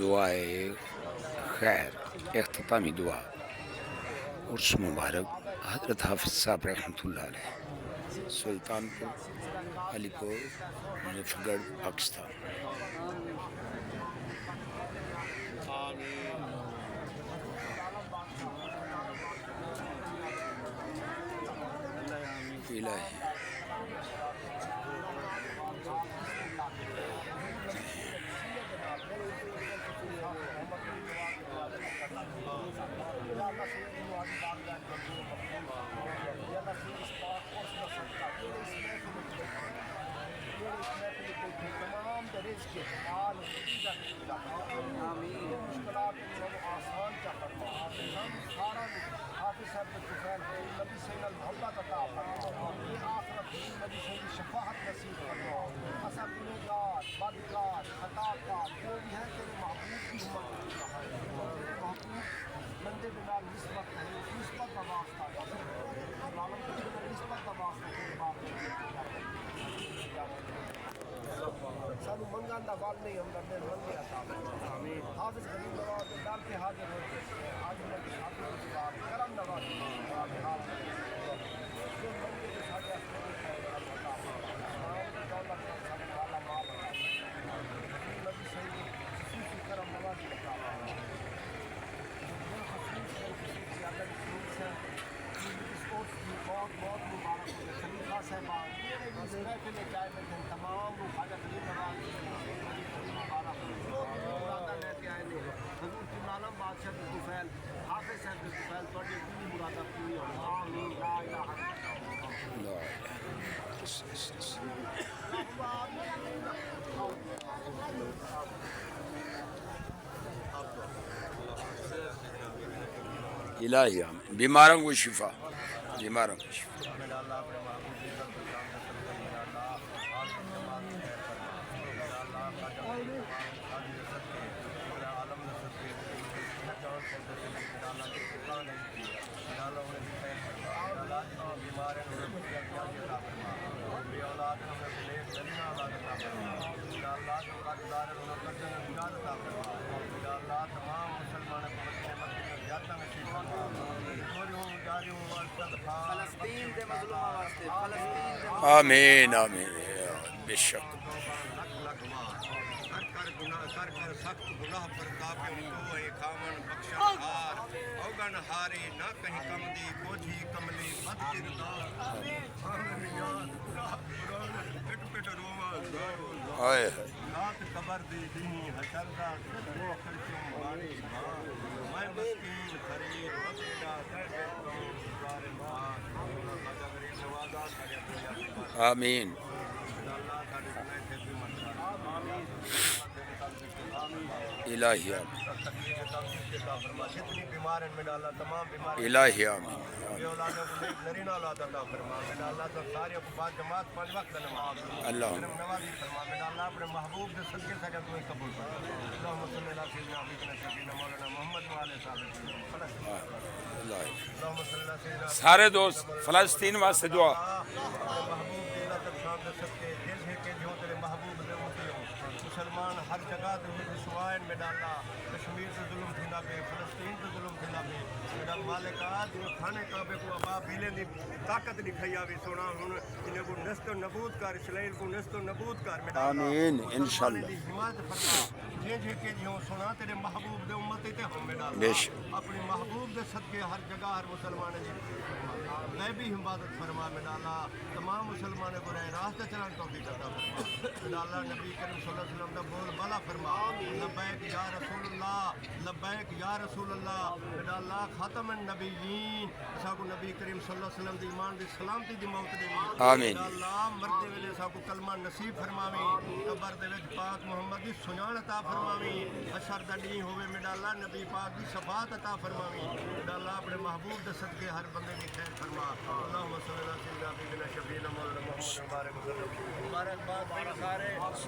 دعائے خیر اختتامی دعا عرس مبارک حضرت حافظ صاحب رحمۃ اللہ علیہ سلطان پور علی پور مظفر گڑھ پاکستان. الہی سانو منگان دا بال نہیں ہم کرتے منگے عطا آمین. حافظ غریب نواز کے در پہ حاضر ہوتے آج نبی حافظ کی بات کرم نواز جو منگے کے ساتھ دولت سارے والا مال نبی صحیح خصوصی کرم نوازی عطا آمین. بہت بہت مبارک ہو خلیفہ صاحبان اس محفل میں چائے میں تھے تمام وہ خواجہ غریب نواز مبارک جو بھی مرادہ لے کے آئے حضور کی عالم بادشاہ طفیل حافظ صاحب طفیل تھوڑی پوری مرادہ پوری ہو آمین لا الہ الا اللہ. الہی آمین. بیماروں کو شفا، بیماروں کو شفا. آمین آمین بے شک. سخت گناہ پر کافر تو ہے کامن بخشن ہار اوگن ہارے نہ کہیں کم دی کوجھی کملی بد کردار آمین یاد پٹ پٹ روما آئے رات قبر دی دینی حشر دا وہ خرچوں باری میں مسکین خرید وقتا درد گزار مار خواجہ غریب نوازا آمین. الہی آمین. جتنی بیمار ہیں میں ڈالا تمام بیمار الہی آمین. یہ اولادوں کو نرینہ اولاد عطا فرما میں ڈالا تو سارے بعد جماعت 5 وقت نماز اللہ نمازی فرما میں ڈالا اپنے محبوب کے صدقے سے تو قبول فرما اللهم صل علی سیدنا حبیبنا مولانا محمد وعلى صحابہ اللهم صل علی سیدنا سارے دوست فلسطین واسطے دعا. محبوب کی اللہ تک شام دے سکتے دل ہے کہ جو تیرے محبوب دے ہوتے ہو مسلمان ہر جگہ دے سوائن میں ڈالا کشمیر سے ظلم تھینا پہ فلسطین سے ظلم تھینا پہ میرا مالک آج جو کھانے کعبے کو ابا بیلے دی طاقت دکھائی آوی سونا ہن انہیں کو نست و نبود کر اسرائیل کو نست و نبود کر میرا آمین انشاءاللہ. حمایت فرما جے کہ جو سنا تیرے محبوب دے امت تے ہم میں ڈالا بے شک. اپنی محبوب دے صدقے ہر جگہ ہر مسلمان دی غیبی حفاظت فرما میں ڈالا تمام مسلمانوں کو راہ راست چلان توفیق عطا فرما میں ڈالا نبی کریم صلی اللہ علیہ وسلم دا بول بالا فرما لبیک یا رسول اللہ لبیک یا رسول اللہ میں ڈالا خاتم النبیین سا کو نبی کریم صلی اللہ علیہ وسلم دی ایمان دی سلامتی دی موت دے آمین. اللہ مردے ویلے سا کو کلمہ نصیب فرماویں قبر دے وچ پاک محمد دی سنان عطا فرماویں حشر دا ڈی ہوے میں ڈالا نبی پاک دی شفاعت عطا فرماویں میں ڈالا اپنے محبوب دے صدقے ہر بندے دی خیر فرما اللہم صلی اللہ علیہ وسلم شفیعنا مولانا محمد مبارک وسلم مبارک باد سارے خاص